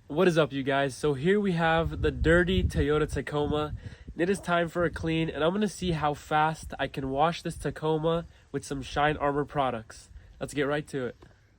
What is up, you guys? So here we have the dirty Toyota Tacoma. It is time for a clean, and I'm gonna see how fast I can wash this Tacoma with some Shine Armor products. Let's get right to it.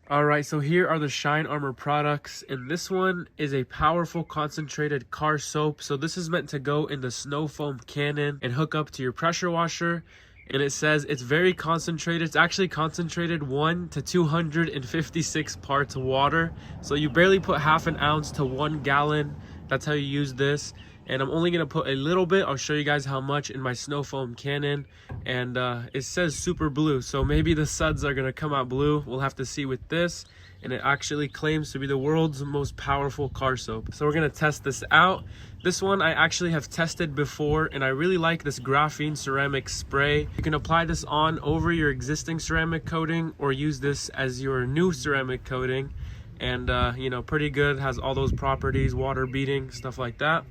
All right, so here are the Shine Armor products, and this one is a powerful concentrated car soap. So this is meant to go in the snow foam cannon and hook up to your pressure washer. And it says it's very concentrated. It's actually concentrated 1 to 256 parts water. So you barely put half an ounce to 1 gallon. That's how you use this. And I'm only gonna put a little bit. I'll show you guys how much in my snow foam cannon. And it says super blue. So maybe the suds are gonna come out blue. We'll have to see with this. And it actually claims to be the world's most powerful car soap. So we're gonna test this out. This one I actually have tested before, and I really like this graphene ceramic spray. You can apply this on over your existing ceramic coating or use this as your new ceramic coating. And you know, pretty good, has all those properties, water beating, stuff like that.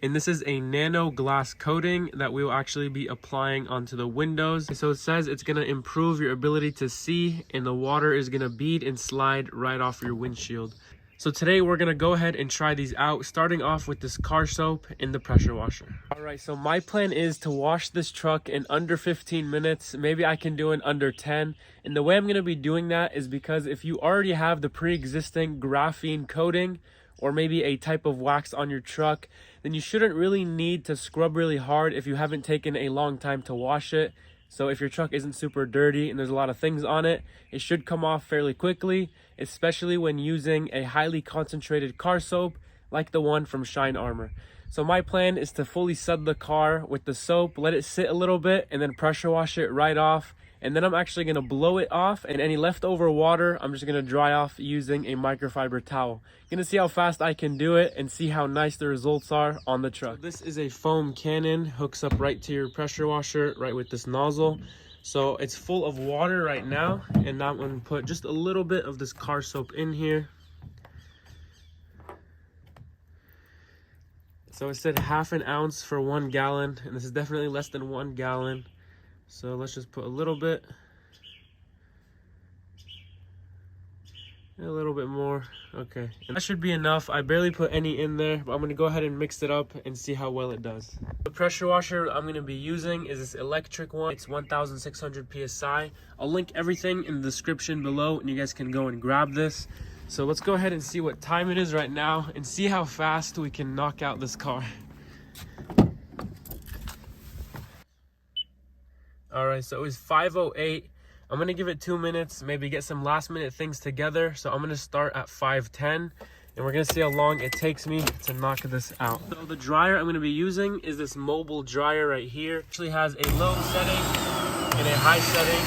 And this is a nano glass coating that we will actually be applying onto the windows. So it says it's gonna improve your ability to see, and the water is gonna bead and slide right off your windshield. So today we're gonna go ahead and try these out, starting off with this car soap and the pressure washer. All right, so my plan is to wash this truck in under 15 minutes. Maybe I can do it in under 10. And the way I'm gonna be doing that is because if you already have the pre-existing graphene coating, or maybe a type of wax on your truck, then you shouldn't really need to scrub really hard if you haven't taken a long time to wash it. So if your truck isn't super dirty and there's a lot of things on it, it should come off fairly quickly, especially when using a highly concentrated car soap like the one from Shine Armor. So my plan is to fully sud the car with the soap, let it sit a little bit, and then pressure wash it right off. And then I'm actually gonna blow it off, and any leftover water, I'm just gonna dry off using a microfiber towel. Gonna see how fast I can do it and see how nice the results are on the truck. So this is a foam cannon, hooks up right to your pressure washer, right with this nozzle. So it's full of water right now, and now I'm gonna put just a little bit of this car soap in here. So it said half an ounce for 1 gallon, and this is definitely less than 1 gallon. So let's just put a little bit, a little bit more. Okay, and that should be enough. I barely put any in there, but I'm gonna go ahead and mix it up and see how well it does. The pressure washer I'm gonna be using is this electric one. It's 1600 psi. I'll link everything in the description below, and you guys can go and grab this. So let's go ahead and see what time it is right now and see how fast we can knock out this car. All right, so it was 5:08. I'm gonna give it 2 minutes, maybe get some last minute things together. So I'm gonna start at 5:10, and we're gonna see how long it takes me to knock this out. So the dryer I'm gonna be using is this mobile dryer right here. It actually has a low setting and a high setting,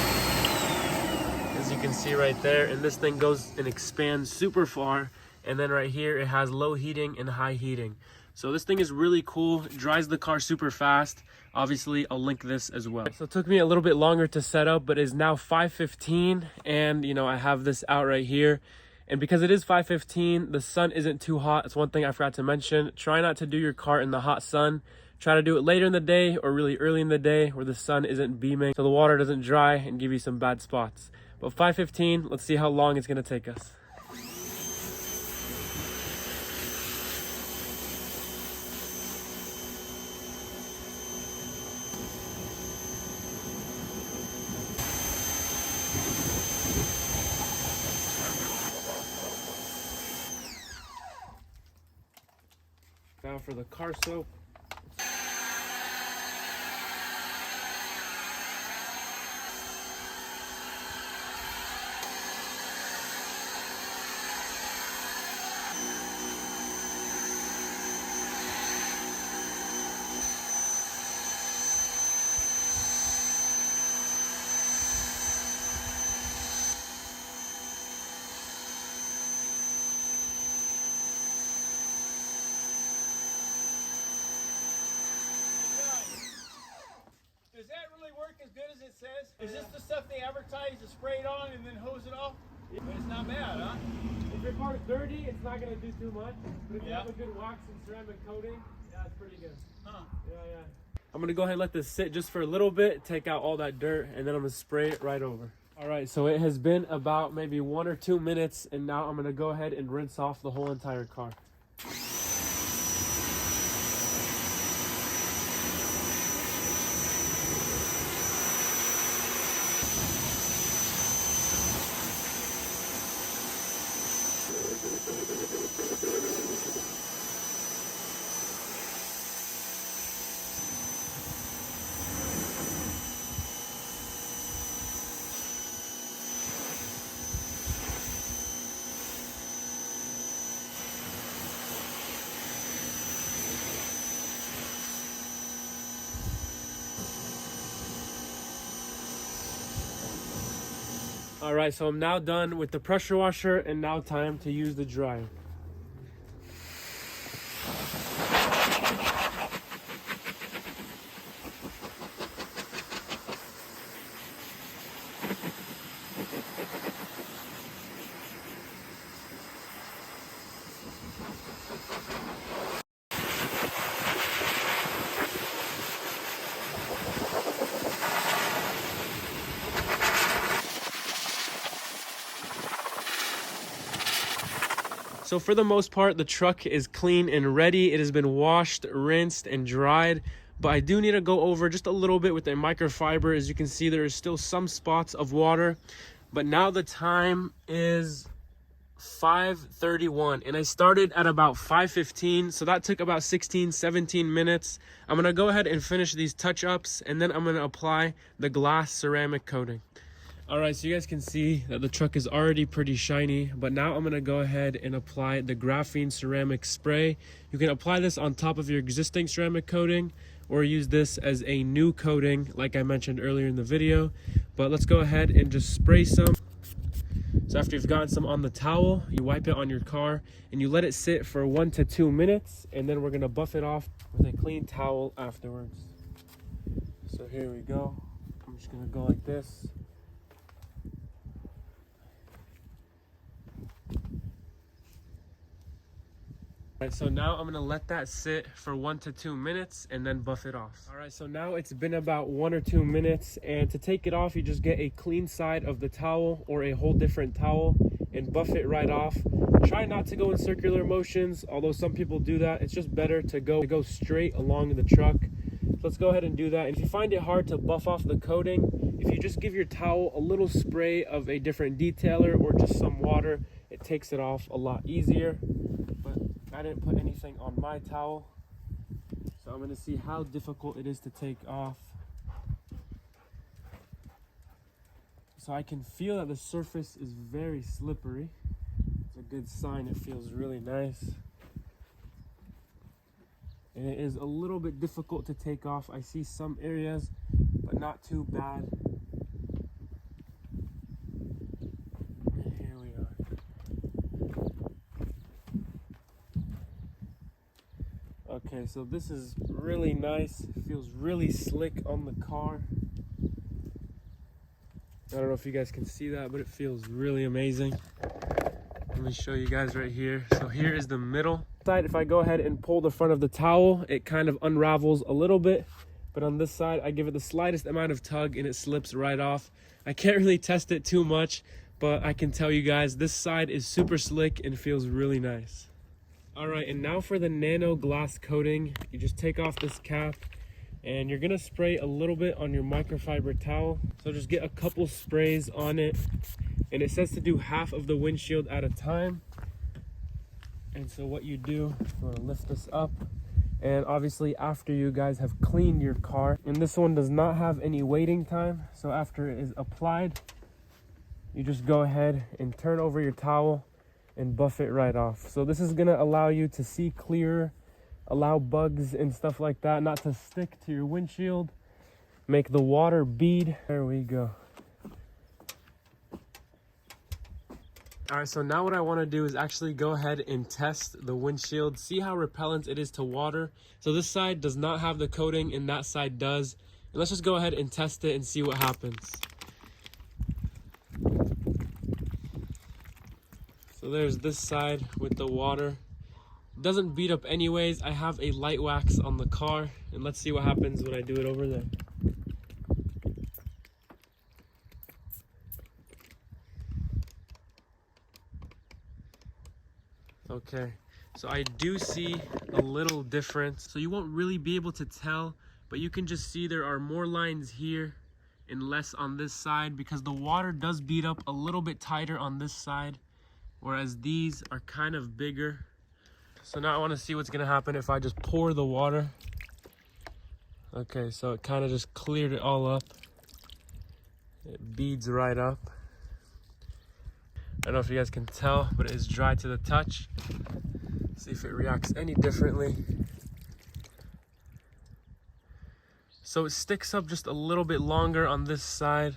as you can see right there. And this thing goes and expands super far. And then right here, it has low heating and high heating. So this thing is really cool. It dries the car super fast. Obviously, I'll link this as well. So it took me a little bit longer to set up, but it's now 5:15, and you know, I have this out right here. And because it is 5:15, the sun isn't too hot. It's one thing I forgot to mention. Try not to do your car in the hot sun. Try to do it later in the day or really early in the day where the sun isn't beaming, so the water doesn't dry and give you some bad spots. But 5:15, let's see how long it's gonna take us. Now for the car soap. Does that really work as good as it says? Is this the stuff they advertise to spray it on and then hose it off? But it's not bad, huh? If your car's dirty, it's not gonna do too much. But if you Yeah. have a good wax and ceramic coating, yeah, it's pretty good. Huh. Yeah. I'm gonna go ahead and let this sit just for a little bit, take out all that dirt, and then I'm gonna spray it right over. All right, so it has been about maybe 1 or 2 minutes, and now I'm gonna go ahead and rinse off the whole entire car. right, so I'm now done with the pressure washer, and now time to use the dryer. So for the most part, the truck is clean and ready. It has been washed, rinsed, and dried. But I do need to go over just a little bit with the microfiber. As you can see, there is still some spots of water. But now the time is 5:31 and I started at about 5:15, so that took about 16-17 minutes. I'm gonna go ahead and finish these touch-ups, and then I'm gonna apply the glass ceramic coating. All right, so you guys can see that the truck is already pretty shiny, but now I'm gonna go ahead and apply the graphene ceramic spray. You can apply this on top of your existing ceramic coating or use this as a new coating like I mentioned earlier in the video. But let's go ahead and just spray some. So after you've gotten some on the towel, you wipe it on your car and you let it sit for 1 to 2 minutes, and then we're gonna buff it off with a clean towel afterwards. So here we go. I'm just gonna go like this. Alright, so now I'm gonna let that sit for 1 to 2 minutes and then buff it off. Alright, so now it's been about 1 or 2 minutes, and to take it off, you just get a clean side of the towel or a whole different towel and buff it right off. Try not to go in circular motions, although some people do that. It's just better to go straight along the truck. So let's go ahead and do that. And if you find it hard to buff off the coating, if you just give your towel a little spray of a different detailer or just some water, it takes it off a lot easier. But I didn't put anything on my towel, so I'm going to see how difficult it is to take off. So I can feel that the surface is very slippery. It's a good sign. It feels really nice. And it is a little bit difficult to take off. I see some areas, but not too bad. Here we are. Okay, so this is really nice. It feels really slick on the car. I don't know if you guys can see that, but it feels really amazing. Let me show you guys right here. So here is the middle side. If I go ahead and pull the front of the towel, it kind of unravels a little bit. But on this side, I give it the slightest amount of tug and it slips right off. I can't really test it too much, but I can tell you guys this side is super slick and feels really nice. All right, and now for the nano glass coating, you just take off this cap and you're gonna spray a little bit on your microfiber towel. So just get a couple sprays on it, and it says to do half of the windshield at a time. And so what you do, you wanna lift this up, and obviously after you guys have cleaned your car, and this one does not have any waiting time, so after it is applied, you just go ahead and turn over your towel and buff it right off. So this is gonna allow you to see clearer, allow bugs and stuff like that not to stick to your windshield, make the water bead. There we go. All right, so now what I want to do is actually go ahead and test the windshield, see how repellent it is to water. So this side does not have the coating and that side does. And let's just go ahead and test it and see what happens. So there's this side with the water. It doesn't beat up anyways. I have a light wax on the car, and let's see what happens when I do it over there. Okay, so I do see a little difference. So you won't really be able to tell, but you can just see there are more lines here and less on this side because the water does beat up a little bit tighter on this side, whereas these are kind of bigger. So now I want to see what's going to happen if I just pour the water. Okay, so it kind of just cleared it all up. It beads right up. I don't know if you guys can tell, but it is dry to the touch. See if it reacts any differently. So it sticks up just a little bit longer on this side.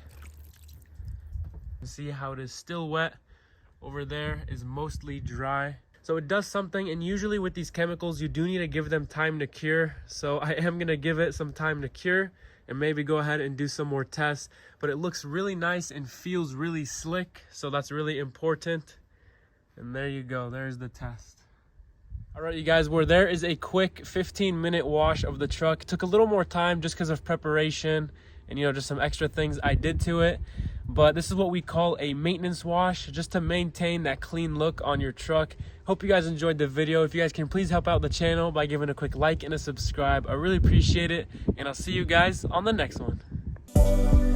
see how it is still wet. Over there is mostly dry. So it does something, and usually with these chemicals, you do need to give them time to cure. So I am gonna give it some time to cure and maybe go ahead and do some more tests. But it looks really nice and feels really slick, so that's really important. And there you go, there's the test. All right, you guys, well, there is a quick 15-minute wash of the truck. It took a little more time just because of preparation and, you know, just some extra things I did to it. But this is what we call a maintenance wash, just to maintain that clean look on your truck. Hope you guys enjoyed the video. If you guys can please help out the channel by giving a quick like and a subscribe. I really appreciate it, and I'll see you guys on the next one.